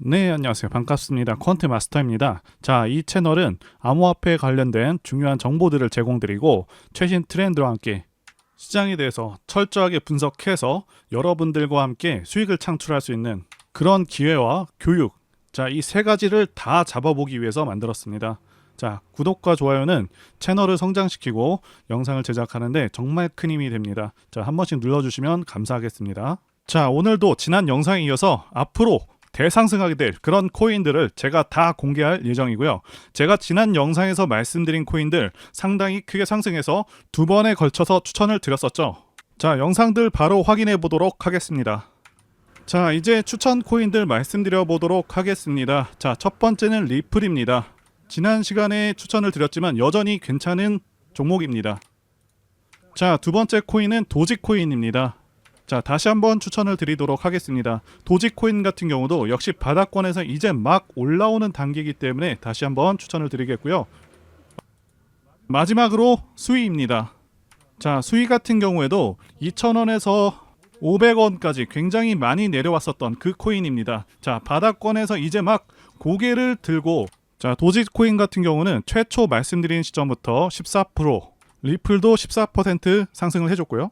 네, 안녕하세요. 반갑습니다. 퀀트 마스터입니다. 자, 이 채널은 암호화폐에 관련된 중요한 정보들을 제공드리고 최신 트렌드와 함께 시장에 대해서 철저하게 분석해서 여러분들과 함께 수익을 창출할 수 있는 그런 기회와 교육, 자, 이 세 가지를 다 잡아보기 위해서 만들었습니다. 자, 구독과 좋아요는 채널을 성장시키고 영상을 제작하는데 정말 큰 힘이 됩니다. 자, 한 번씩 눌러주시면 감사하겠습니다. 자, 오늘도 지난 영상에 이어서 앞으로 대상승하게 될 그런 코인들을 제가 다 공개할 예정이고요. 제가 지난 영상에서 말씀드린 코인들 상당히 크게 상승해서 두 번에 걸쳐서 추천을 드렸었죠. 자, 영상들 바로 확인해 보도록 하겠습니다. 자, 이제 추천 코인들 말씀드려 보도록 하겠습니다. 자, 첫 번째는 리플입니다. 지난 시간에 추천을 드렸지만 여전히 괜찮은 종목입니다. 자, 두 번째 코인은 도지코인입니다. 자, 다시 한번 추천을 드리도록 하겠습니다. 도지코인 같은 경우도 역시 바닥권에서 이제 막 올라오는 단계이기 때문에 다시 한번 추천을 드리겠고요. 마지막으로 수위입니다. 자, 수위 같은 경우에도 2,000원에서 500원까지 굉장히 많이 내려왔었던 그 코인입니다. 자, 바닥권에서 이제 막 고개를 들고, 자, 도지코인 같은 경우는 최초 말씀드린 시점부터 14%, 리플도 14% 상승을 해줬고요.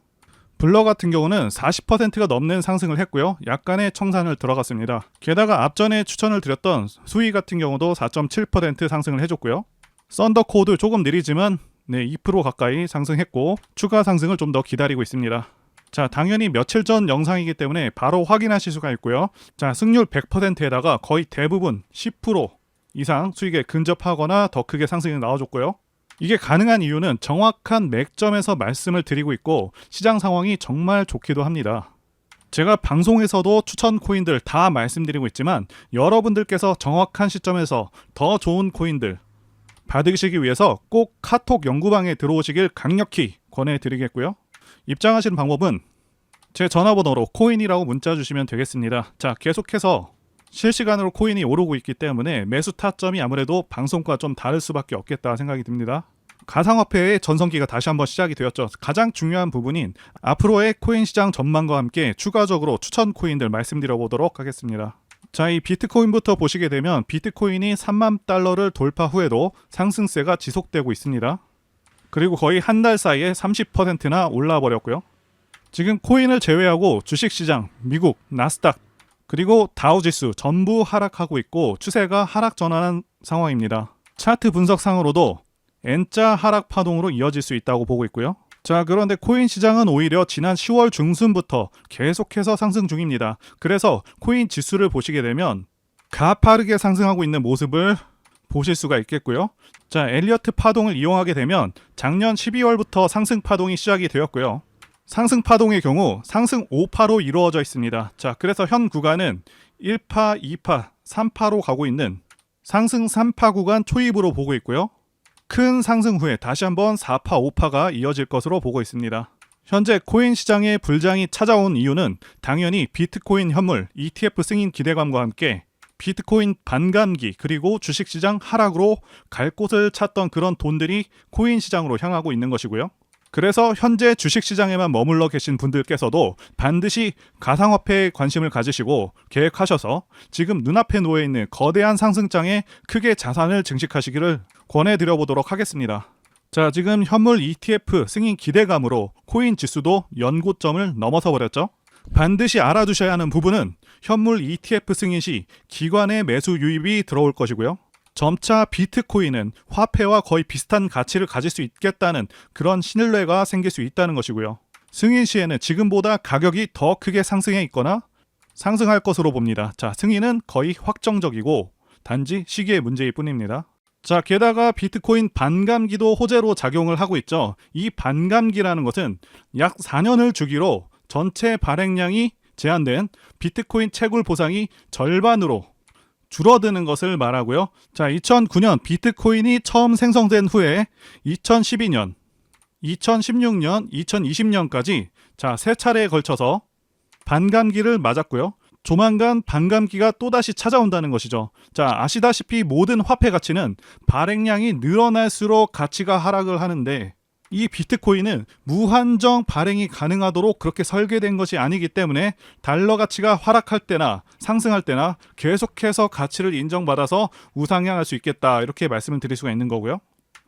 블러 같은 경우는 40%가 넘는 상승을 했고요. 약간의 청산을 들어갔습니다. 게다가 앞전에 추천을 드렸던 수위 같은 경우도 4.7% 상승을 해줬고요. 썬더코드 조금 느리지만 2% 가까이 상승했고 추가 상승을 좀 더 기다리고 있습니다. 자, 당연히 며칠 전 영상이기 때문에 바로 확인하실 수가 있고요. 자, 승률 100%에다가 거의 대부분 10% 이상 수익에 근접하거나 더 크게 상승이 나와줬고요. 이게 가능한 이유는 정확한 맥점에서 말씀을 드리고 있고 시장 상황이 정말 좋기도 합니다. 제가 방송에서도 추천 코인들 다 말씀드리고 있지만 여러분들께서 정확한 시점에서 더 좋은 코인들 받으시기 위해서 꼭 카톡 연구방에 들어오시길 강력히 권해드리겠고요. 입장하시는 방법은 제 전화번호로 코인이라고 문자 주시면 되겠습니다. 자, 계속해서 실시간으로 코인이 오르고 있기 때문에 매수 타점이 아무래도 방송과 좀 다를 수밖에 없겠다 생각이 듭니다. 가상화폐의 전성기가 다시 한번 시작이 되었죠. 가장 중요한 부분인 앞으로의 코인 시장 전망과 함께 추가적으로 추천 코인들 말씀드려 보도록 하겠습니다. 자, 이 비트코인부터 보시게 되면 비트코인이 3만 달러를 돌파 후에도 상승세가 지속되고 있습니다. 그리고 거의 한 달 사이에 30%나 올라 버렸고요. 지금 코인을 제외하고 주식시장, 미국, 나스닥, 그리고 다우지수 전부 하락하고 있고 추세가 하락 전환한 상황입니다. 차트 분석상으로도 N자 하락 파동으로 이어질 수 있다고 보고 있고요. 자, 그런데 코인 시장은 오히려 지난 10월 중순부터 계속해서 상승 중입니다. 그래서 코인 지수를 보시게 되면 가파르게 상승하고 있는 모습을 보실 수가 있겠고요. 자, 엘리어트 파동을 이용하게 되면 작년 12월부터 상승 파동이 시작이 되었고요. 상승 파동의 경우 상승 5파로 이루어져 있습니다. 자, 그래서 현 구간은 1파, 2파, 3파로 가고 있는 상승 3파 구간 초입으로 보고 있고요. 큰 상승 후에 다시 한번 4파, 5파가 이어질 것으로 보고 있습니다. 현재 코인 시장에 불장이 찾아온 이유는 당연히 비트코인 현물, ETF 승인 기대감과 함께 비트코인 반감기 그리고 주식시장 하락으로 갈 곳을 찾던 그런 돈들이 코인 시장으로 향하고 있는 것이고요. 그래서 현재 주식시장에만 머물러 계신 분들께서도 반드시 가상화폐에 관심을 가지시고 계획하셔서 지금 눈앞에 놓여있는 거대한 상승장에 크게 자산을 증식하시기를 권해드려 보도록 하겠습니다. 자, 지금 현물 ETF 승인 기대감으로 코인 지수도 연고점을 넘어서 버렸죠. 반드시 알아두셔야 하는 부분은 현물 ETF 승인 시 기관의 매수 유입이 들어올 것이고요. 점차 비트코인은 화폐와 거의 비슷한 가치를 가질 수 있겠다는 그런 신뢰가 생길 수 있다는 것이고요. 승인 시에는 지금보다 가격이 더 크게 상승해 있거나 상승할 것으로 봅니다. 자, 승인은 거의 확정적이고 단지 시기의 문제일 뿐입니다. 자, 게다가 비트코인 반감기도 호재로 작용을 하고 있죠. 이 반감기라는 것은 약 4년을 주기로 전체 발행량이 제한된 비트코인 채굴 보상이 절반으로 줄어드는 것을 말하고요. 자, 2009년 비트코인이 처음 생성된 후에 2012년, 2016년, 2020년까지 자, 세 차례에 걸쳐서 반감기를 맞았고요. 조만간 반감기가 또다시 찾아온다는 것이죠. 자, 아시다시피 모든 화폐 가치는 발행량이 늘어날수록 가치가 하락을 하는데 이 비트코인은 무한정 발행이 가능하도록 그렇게 설계된 것이 아니기 때문에 달러 가치가 하락할 때나 상승할 때나 계속해서 가치를 인정받아서 우상향할 수 있겠다, 이렇게 말씀을 드릴 수가 있는 거고요.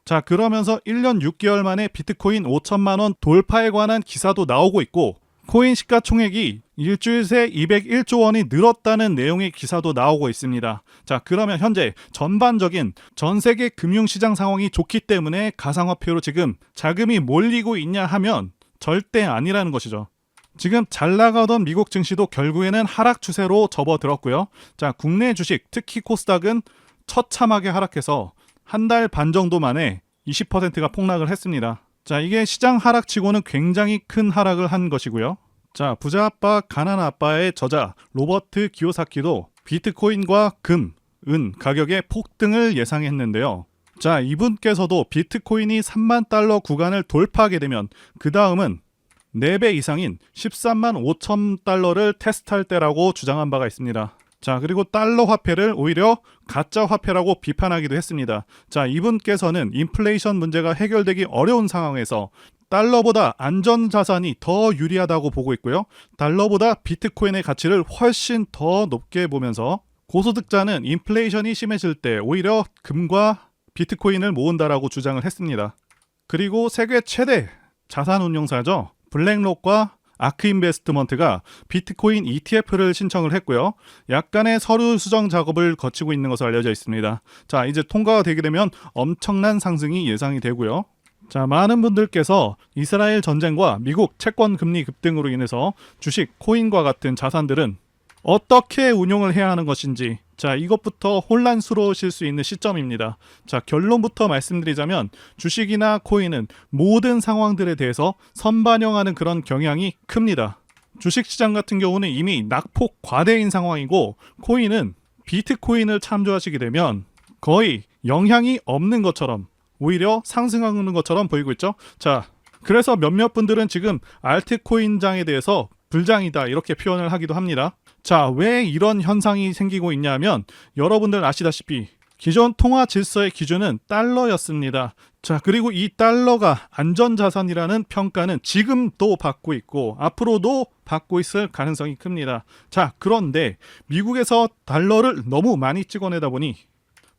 자, 그러면서 1년 6개월 만에 비트코인 5천만 원 돌파에 관한 기사도 나오고 있고, 코인 시가총액이 일주일 새 201조 원이 늘었다는 내용의 기사도 나오고 있습니다. 자, 그러면 현재 전반적인 전 세계 금융시장 상황이 좋기 때문에 가상화폐로 지금 자금이 몰리고 있냐 하면 절대 아니라는 것이죠. 지금 잘 나가던 미국 증시도 결국에는 하락 추세로 접어들었고요. 자, 국내 주식, 특히 코스닥은 처참하게 하락해서 한 달 반 정도 만에 20%가 폭락을 했습니다. 자, 이게 시장 하락치고는 굉장히 큰 하락을 한 것이고요. 자, 부자 아빠 가난 아빠의 저자 로버트 기요사키도 비트코인과 금, 은 가격의 폭등을 예상했는데요. 자, 이분께서도 비트코인이 3만 달러 구간을 돌파하게 되면 그 다음은 4배 이상인 13만 5천 달러를 테스트할 때라고 주장한 바가 있습니다. 자, 그리고 달러 화폐를 오히려 가짜 화폐라고 비판하기도 했습니다. 자, 이분께서는 인플레이션 문제가 해결되기 어려운 상황에서 달러보다 안전자산이 더 유리하다고 보고 있고요. 달러보다 비트코인의 가치를 훨씬 더 높게 보면서 고소득자는 인플레이션이 심해질 때 오히려 금과 비트코인을 모은다라고 주장을 했습니다. 그리고 세계 최대 자산운용사죠. 블랙록과 아크인베스트먼트가 비트코인 ETF를 신청을 했고요. 약간의 서류 수정 작업을 거치고 있는 것으로 알려져 있습니다. 자, 이제 통과가 되게 되면 엄청난 상승이 예상이 되고요. 자, 많은 분들께서 이스라엘 전쟁과 미국 채권 금리 급등으로 인해서 주식, 코인과 같은 자산들은 어떻게 운용을 해야 하는 것인지, 자, 이것부터 혼란스러우실 수 있는 시점입니다. 자, 결론부터 말씀드리자면 주식이나 코인은 모든 상황들에 대해서 선반영하는 그런 경향이 큽니다. 주식시장 같은 경우는 이미 낙폭 과대인 상황이고, 코인은 비트코인을 참조하시게 되면 거의 영향이 없는 것처럼, 오히려 상승하는 것처럼 보이고 있죠. 자, 그래서 몇몇 분들은 지금 알트코인장에 대해서 불장이다, 이렇게 표현을 하기도 합니다. 자, 왜 이런 현상이 생기고 있냐면 여러분들 아시다시피 기존 통화 질서의 기준은 달러였습니다. 자, 그리고 이 달러가 안전자산이라는 평가는 지금도 받고 있고 앞으로도 받고 있을 가능성이 큽니다. 자, 그런데 미국에서 달러를 너무 많이 찍어내다 보니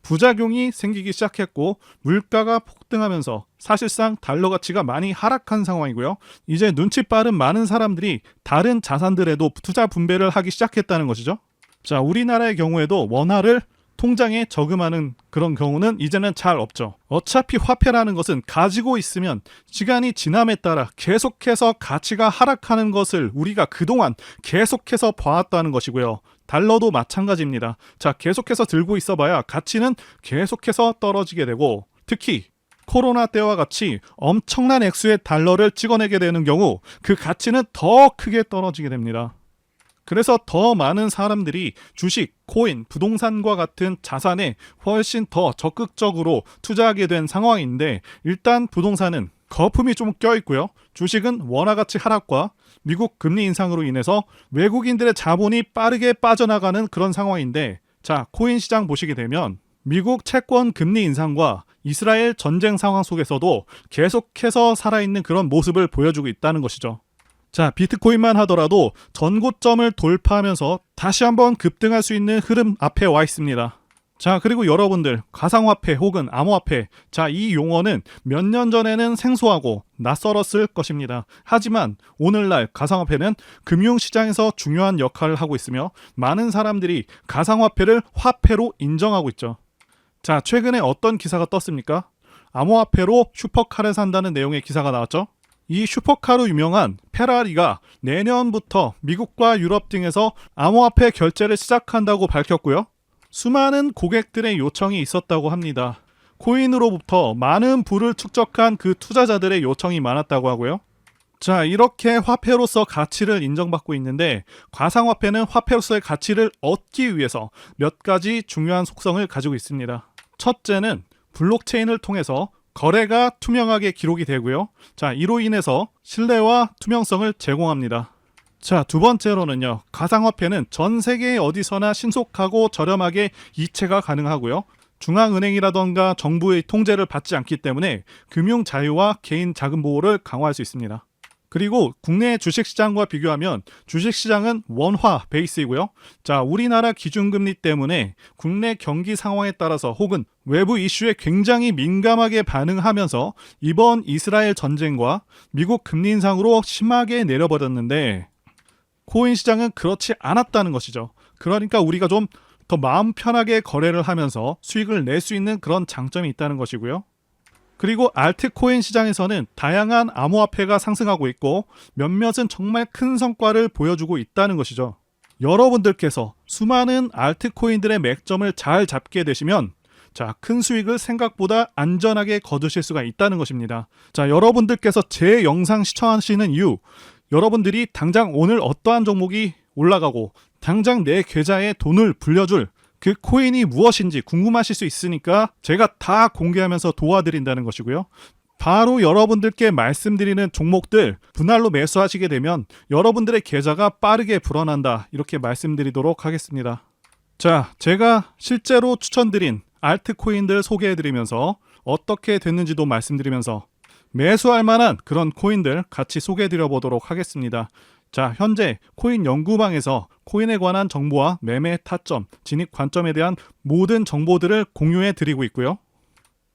부작용이 생기기 시작했고 물가가 폭등하면서 사실상 달러 가치가 많이 하락한 상황이고요. 이제 눈치 빠른 많은 사람들이 다른 자산들에도 투자 분배를 하기 시작했다는 것이죠. 자, 우리나라의 경우에도 원화를 통장에 저금하는 그런 경우는 이제는 잘 없죠. 어차피 화폐라는 것은 가지고 있으면 시간이 지남에 따라 계속해서 가치가 하락하는 것을 우리가 그동안 계속해서 봐왔다는 것이고요. 달러도 마찬가지입니다. 자, 계속해서 들고 있어봐야 가치는 계속해서 떨어지게 되고, 특히 코로나 때와 같이 엄청난 액수의 달러를 찍어내게 되는 경우 그 가치는 더 크게 떨어지게 됩니다. 그래서 더 많은 사람들이 주식, 코인, 부동산과 같은 자산에 훨씬 더 적극적으로 투자하게 된 상황인데, 일단 부동산은 거품이 좀 껴있고요. 주식은 원화가치 하락과 미국 금리 인상으로 인해서 외국인들의 자본이 빠르게 빠져나가는 그런 상황인데, 자, 코인 시장 보시게 되면 미국 채권 금리 인상과 이스라엘 전쟁 상황 속에서도 계속해서 살아있는 그런 모습을 보여주고 있다는 것이죠. 자, 비트코인만 하더라도 전고점을 돌파하면서 다시 한번 급등할 수 있는 흐름 앞에 와 있습니다. 자, 그리고 여러분들 가상화폐 혹은 암호화폐, 자, 이 용어는 몇 년 전에는 생소하고 낯설었을 것입니다. 하지만 오늘날 가상화폐는 금융시장에서 중요한 역할을 하고 있으며 많은 사람들이 가상화폐를 화폐로 인정하고 있죠. 자, 최근에 어떤 기사가 떴습니까? 암호화폐로 슈퍼카를 산다는 내용의 기사가 나왔죠. 이 슈퍼카로 유명한 페라리가 내년부터 미국과 유럽 등에서 암호화폐 결제를 시작한다고 밝혔고요. 수많은 고객들의 요청이 있었다고 합니다. 코인으로부터 많은 부를 축적한 그 투자자들의 요청이 많았다고 하고요. 자, 이렇게 화폐로서 가치를 인정받고 있는데, 가상화폐는 화폐로서의 가치를 얻기 위해서 몇 가지 중요한 속성을 가지고 있습니다. 첫째는 블록체인을 통해서 거래가 투명하게 기록이 되고요. 자, 이로 인해서 신뢰와 투명성을 제공합니다. 자, 두 번째로는요, 가상화폐는 전 세계 어디서나 신속하고 저렴하게 이체가 가능하고요. 중앙은행이라던가 정부의 통제를 받지 않기 때문에 금융 자유와 개인 자금 보호를 강화할 수 있습니다. 그리고 국내 주식시장과 비교하면 주식시장은 원화 베이스이고요. 자, 우리나라 기준금리 때문에 국내 경기 상황에 따라서 혹은 외부 이슈에 굉장히 민감하게 반응하면서 이번 이스라엘 전쟁과 미국 금리 인상으로 심하게 내려버렸는데 코인 시장은 그렇지 않았다는 것이죠. 그러니까 우리가 좀 더 마음 편하게 거래를 하면서 수익을 낼 수 있는 그런 장점이 있다는 것이고요. 그리고 알트코인 시장에서는 다양한 암호화폐가 상승하고 있고 몇몇은 정말 큰 성과를 보여주고 있다는 것이죠. 여러분들께서 수많은 알트코인들의 맥점을 잘 잡게 되시면 자, 큰 수익을 생각보다 안전하게 거두실 수가 있다는 것입니다. 자, 여러분들께서 제 영상 시청하시는 이유, 여러분들이 당장 오늘 어떠한 종목이 올라가고 당장 내 계좌에 돈을 불려줄 그 코인이 무엇인지 궁금하실 수 있으니까 제가 다 공개하면서 도와드린다는 것이고요. 바로 여러분들께 말씀드리는 종목들 분할로 매수하시게 되면 여러분들의 계좌가 빠르게 불어난다, 이렇게 말씀드리도록 하겠습니다. 자, 제가 실제로 추천드린 알트코인들 소개해드리면서 어떻게 됐는지도 말씀드리면서 매수할 만한 그런 코인들 같이 소개해드려 보도록 하겠습니다. 자, 현재 코인 연구방에서 코인에 관한 정보와 매매 타점, 진입 관점에 대한 모든 정보들을 공유해 드리고 있고요.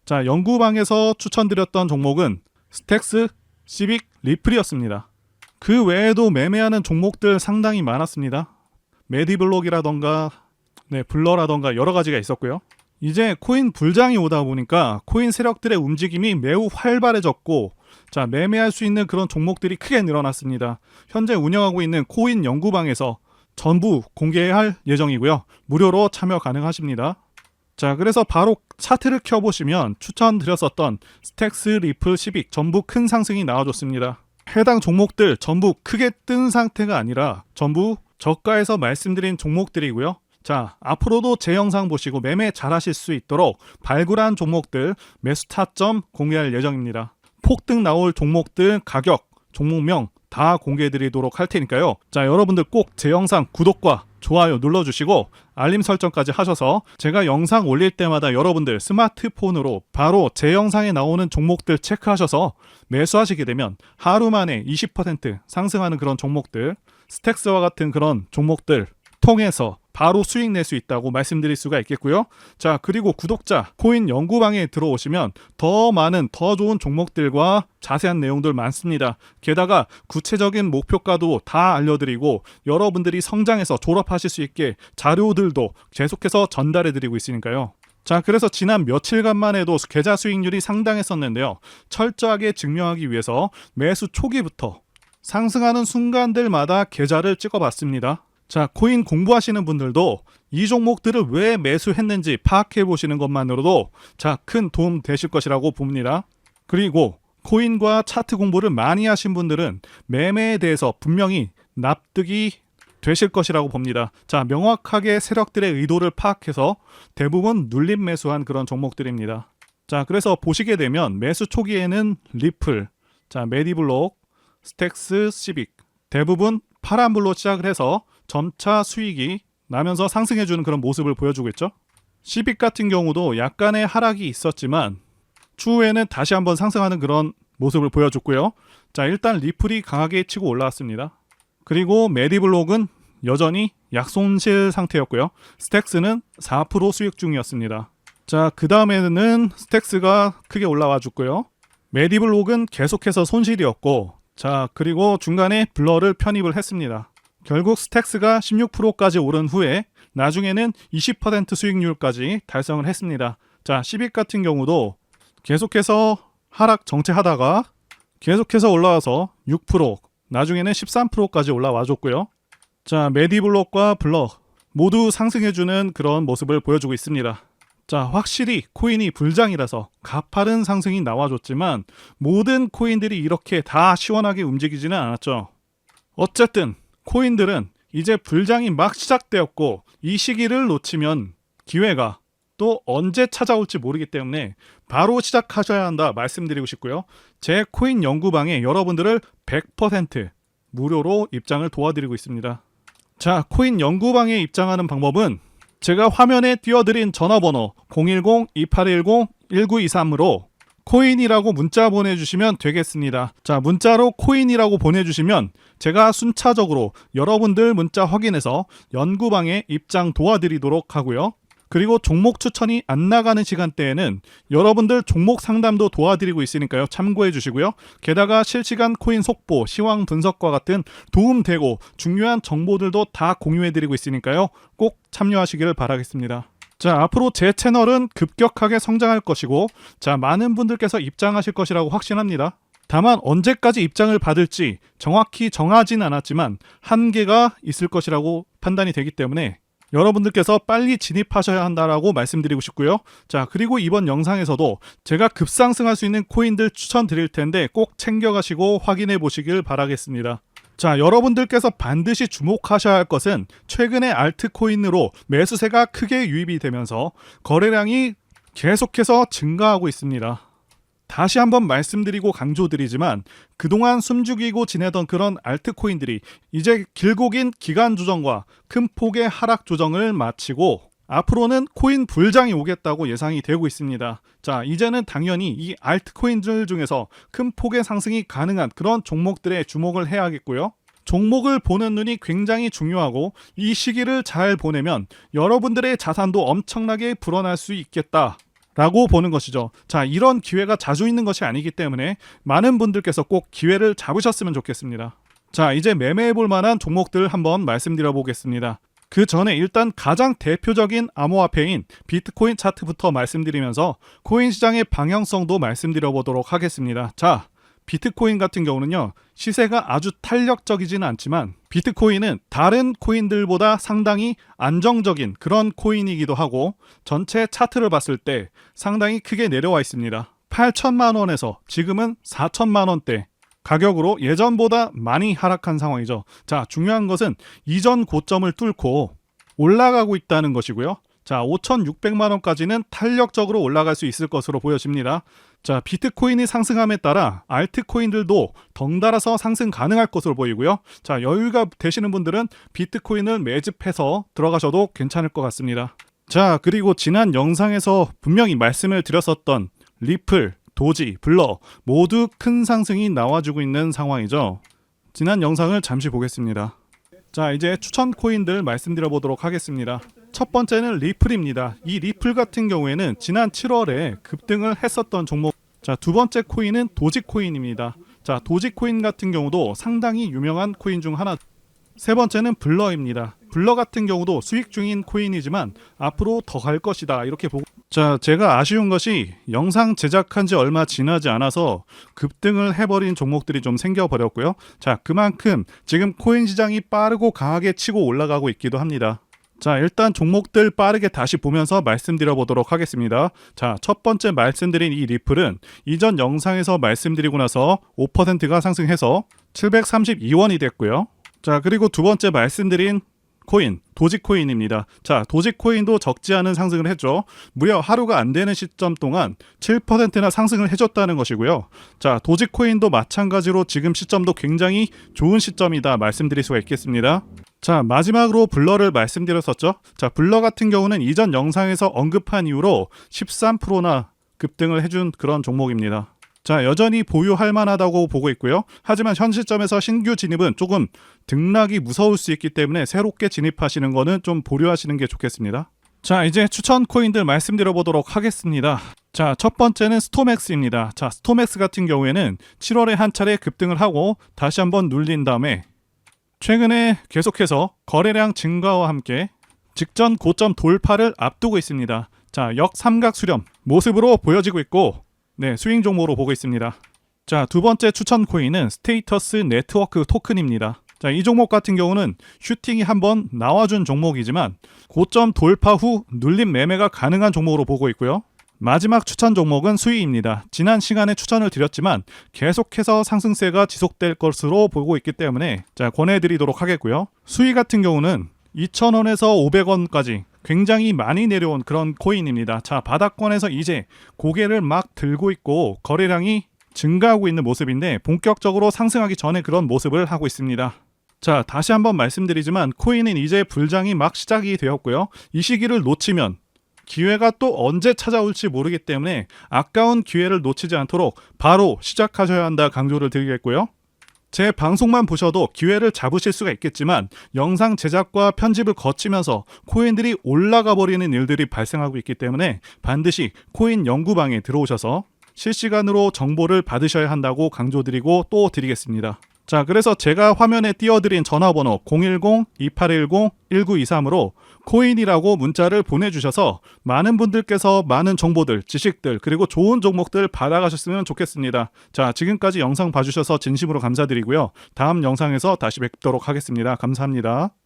자, 연구방에서 추천드렸던 종목은 스택스, 시빅, 리플이었습니다. 그 외에도 매매하는 종목들 상당히 많았습니다. 메디블록이라던가 블러라던가 여러 가지가 있었고요. 이제 코인 불장이 오다 보니까 코인 세력들의 움직임이 매우 활발해졌고, 자, 매매할 수 있는 그런 종목들이 크게 늘어났습니다. 현재 운영하고 있는 코인 연구방에서 전부 공개할 예정이고요. 무료로 참여 가능하십니다. 자, 그래서 바로 차트를 켜보시면 추천드렸었던 스택스, 리플, 시빅 전부 큰 상승이 나와줬습니다. 해당 종목들 전부 크게 뜬 상태가 아니라 전부 저가에서 말씀드린 종목들이고요. 자, 앞으로도 제 영상 보시고 매매 잘하실 수 있도록 발굴한 종목들 매수 타점 공개할 예정입니다. 폭등 나올 종목들 가격, 종목명 다 공개해드리도록 할 테니까요. 자, 여러분들 꼭 제 영상 구독과 좋아요 눌러주시고 알림 설정까지 하셔서 제가 영상 올릴 때마다 여러분들 스마트폰으로 바로 제 영상에 나오는 종목들 체크하셔서 매수하시게 되면 하루 만에 20% 상승하는 그런 종목들, 스택스와 같은 그런 종목들 통해서 바로 수익 낼 수 있다고 말씀드릴 수가 있겠고요. 자, 그리고 구독자 코인 연구방에 들어오시면 더 많은 더 좋은 종목들과 자세한 내용들 많습니다. 게다가 구체적인 목표가도 다 알려드리고 여러분들이 성장해서 졸업하실 수 있게 자료들도 계속해서 전달해드리고 있으니까요. 자, 그래서 지난 며칠간만 해도 계좌 수익률이 상당했었는데요. 철저하게 증명하기 위해서 매수 초기부터 상승하는 순간들마다 계좌를 찍어봤습니다. 자, 코인 공부하시는 분들도 이 종목들을 왜 매수했는지 파악해 보시는 것만으로도 자, 큰 도움 되실 것이라고 봅니다. 그리고 코인과 차트 공부를 많이 하신 분들은 매매에 대해서 분명히 납득이 되실 것이라고 봅니다. 자, 명확하게 세력들의 의도를 파악해서 대부분 눌림 매수한 그런 종목들입니다. 자, 그래서 보시게 되면 매수 초기에는 리플, 자, 메디블록, 스택스, 시빅 대부분 파란불로 시작을 해서 점차 수익이 나면서 상승해주는 그런 모습을 보여주고 있죠. 시빅 같은 경우도 약간의 하락이 있었지만 추후에는 다시 한번 상승하는 그런 모습을 보여줬고요. 자, 일단 리플이 강하게 치고 올라왔습니다. 그리고 메디블록은 여전히 약손실 상태였고요. 스택스는 4% 수익 중이었습니다. 자, 그 다음에는 스택스가 크게 올라와 줬고요. 메디블록은 계속해서 손실이었고, 자, 그리고 중간에 블러를 편입을 했습니다. 결국 스택스가 16%까지 오른 후에 나중에는 20% 수익률까지 달성을 했습니다. 자, 시빅 같은 경우도 계속해서 하락 정체하다가 계속해서 올라와서 6%, 나중에는 13%까지 올라와 줬고요. 자, 메디블록과 블러 모두 상승해주는 그런 모습을 보여주고 있습니다. 자, 확실히 코인이 불장이라서 가파른 상승이 나와줬지만 모든 코인들이 이렇게 다 시원하게 움직이지는 않았죠. 어쨌든 코인들은 이제 불장이 막 시작되었고 이 시기를 놓치면 기회가 또 언제 찾아올지 모르기 때문에 바로 시작하셔야 한다 말씀드리고 싶고요. 제 코인 연구방에 여러분들을 100% 무료로 입장을 도와드리고 있습니다. 자, 코인 연구방에 입장하는 방법은 제가 화면에 띄워드린 전화번호 010-2810-1923으로 코인이라고 문자 보내주시면 되겠습니다. 자, 문자로 코인이라고 보내주시면 제가 순차적으로 여러분들 문자 확인해서 연구방에 입장 도와드리도록 하고요. 그리고 종목 추천이 안 나가는 시간대에는 여러분들 종목 상담도 도와드리고 있으니까요. 참고해 주시고요. 게다가 실시간 코인 속보, 시황 분석과 같은 도움되고 중요한 정보들도 다 공유해드리고 있으니까요. 꼭 참여하시기를 바라겠습니다. 자, 앞으로 제 채널은 급격하게 성장할 것이고, 자, 많은 분들께서 입장하실 것이라고 확신합니다. 다만 언제까지 입장을 받을지 정확히 정하진 않았지만 한계가 있을 것이라고 판단이 되기 때문에 여러분들께서 빨리 진입하셔야 한다라고 말씀드리고 싶고요. 자, 그리고 이번 영상에서도 제가 급상승할 수 있는 코인들 추천드릴 텐데 꼭 챙겨가시고 확인해 보시길 바라겠습니다. 자, 여러분들께서 반드시 주목하셔야 할 것은 최근에 알트코인으로 매수세가 크게 유입이 되면서 거래량이 계속해서 증가하고 있습니다. 다시 한번 말씀드리고 강조드리지만 그동안 숨죽이고 지내던 그런 알트코인들이 이제 길고 긴 기간 조정과 큰 폭의 하락 조정을 마치고 앞으로는 코인 불장이 오겠다고 예상이 되고 있습니다. 자, 이제는 당연히 이 알트코인들 중에서 큰 폭의 상승이 가능한 그런 종목들에 주목을 해야겠고요. 종목을 보는 눈이 굉장히 중요하고 이 시기를 잘 보내면 여러분들의 자산도 엄청나게 불어날 수 있겠다 라고 보는 것이죠. 자, 이런 기회가 자주 있는 것이 아니기 때문에 많은 분들께서 꼭 기회를 잡으셨으면 좋겠습니다. 자, 이제 매매해 볼 만한 종목들 한번 말씀드려 보겠습니다. 그 전에 일단 가장 대표적인 암호화폐인 비트코인 차트부터 말씀드리면서 코인 시장의 방향성도 말씀드려 보도록 하겠습니다. 자, 비트코인 같은 경우는요, 시세가 아주 탄력적이지는 않지만 비트코인은 다른 코인들보다 상당히 안정적인 그런 코인이기도 하고 전체 차트를 봤을 때 상당히 크게 내려와 있습니다. 8천만 원에서 지금은 4천만 원대 가격으로 예전보다 많이 하락한 상황이죠. 자, 중요한 것은 이전 고점을 뚫고 올라가고 있다는 것이고요. 자, 5,600만 원까지는 탄력적으로 올라갈 수 있을 것으로 보여집니다. 자, 비트코인이 상승함에 따라 알트코인들도 덩달아서 상승 가능할 것으로 보이고요. 자, 여유가 되시는 분들은 비트코인을 매집해서 들어가셔도 괜찮을 것 같습니다. 자, 그리고 지난 영상에서 분명히 말씀을 드렸었던 리플, 도지, 블러 모두 큰 상승이 나와주고 있는 상황이죠. 지난 영상을 잠시 보겠습니다. 자, 이제 추천 코인들 말씀드려 보도록 하겠습니다. 첫 번째는 리플입니다. 이 리플 같은 경우에는 지난 7월에 급등을 했었던 종목. 자, 두 번째 코인은 도지코인입니다. 자, 도지코인 같은 경우도 상당히 유명한 코인 중 하나. 세 번째는 블러입니다. 블러 같은 경우도 수익 중인 코인이지만 앞으로 더 갈 것이다 이렇게 보고. 자, 제가 아쉬운 것이 영상 제작한 지 얼마 지나지 않아서 급등을 해버린 종목들이 좀 생겨버렸고요. 자, 그만큼 지금 코인 시장이 빠르고 강하게 치고 올라가고 있기도 합니다. 자, 일단 종목들 빠르게 다시 보면서 말씀드려 보도록 하겠습니다. 자, 첫 번째 말씀드린 이 리플은 이전 영상에서 말씀드리고 나서 5%가 상승해서 732원이 됐고요. 자, 그리고 두 번째 말씀드린 코인, 도지코인입니다. 자, 도지코인도 적지 않은 상승을 했죠. 무려 하루가 안 되는 시점 동안 7%나 상승을 해줬다는 것이고요. 자, 도지코인도 마찬가지로 지금 시점도 굉장히 좋은 시점이다 말씀드릴 수가 있겠습니다. 자, 마지막으로 블러를 말씀드렸었죠. 자, 블러 같은 경우는 이전 영상에서 언급한 이후로 13%나 급등을 해준 그런 종목입니다. 자, 여전히 보유할 만하다고 보고 있고요. 하지만 현 시점에서 신규 진입은 조금 등락이 무서울 수 있기 때문에 새롭게 진입하시는 거는 좀 보류하시는 게 좋겠습니다. 자, 이제 추천 코인들 말씀드려 보도록 하겠습니다. 자, 첫 번째는 스토맥스입니다. 자, 스토맥스 같은 경우에는 7월에 한 차례 급등을 하고 다시 한번 눌린 다음에 최근에 계속해서 거래량 증가와 함께 직전 고점 돌파를 앞두고 있습니다. 자, 역삼각 수렴 모습으로 보여지고 있고 네, 스윙 종목으로 보고 있습니다. 자, 두 번째 추천 코인은 스테이터스 네트워크 토큰입니다. 자, 이 종목 같은 경우는 슈팅이 한번 나와준 종목이지만 고점 돌파 후 눌림 매매가 가능한 종목으로 보고 있고요. 마지막 추천 종목은 수위입니다. 지난 시간에 추천을 드렸지만 계속해서 상승세가 지속될 것으로 보고 있기 때문에 자, 권해드리도록 하겠고요. 수위 같은 경우는 2,000원에서 500원까지 굉장히 많이 내려온 그런 코인입니다. 자, 바닥권에서 이제 고개를 막 들고 있고 거래량이 증가하고 있는 모습인데 본격적으로 상승하기 전에 그런 모습을 하고 있습니다. 자, 다시 한번 말씀드리지만 코인은 이제 불장이 막 시작이 되었고요. 이 시기를 놓치면 기회가 또 언제 찾아올지 모르기 때문에 아까운 기회를 놓치지 않도록 바로 시작하셔야 한다 강조를 드리겠고요. 제 방송만 보셔도 기회를 잡으실 수가 있겠지만 영상 제작과 편집을 거치면서 코인들이 올라가 버리는 일들이 발생하고 있기 때문에 반드시 코인 연구방에 들어오셔서 실시간으로 정보를 받으셔야 한다고 강조드리고 또 드리겠습니다. 자, 그래서 제가 화면에 띄워드린 전화번호 010-2810-1923으로 코인이라고 문자를 보내주셔서 많은 분들께서 많은 정보들, 지식들, 그리고 좋은 종목들 받아가셨으면 좋겠습니다. 자, 지금까지 영상 봐주셔서 진심으로 감사드리고요. 다음 영상에서 다시 뵙도록 하겠습니다. 감사합니다.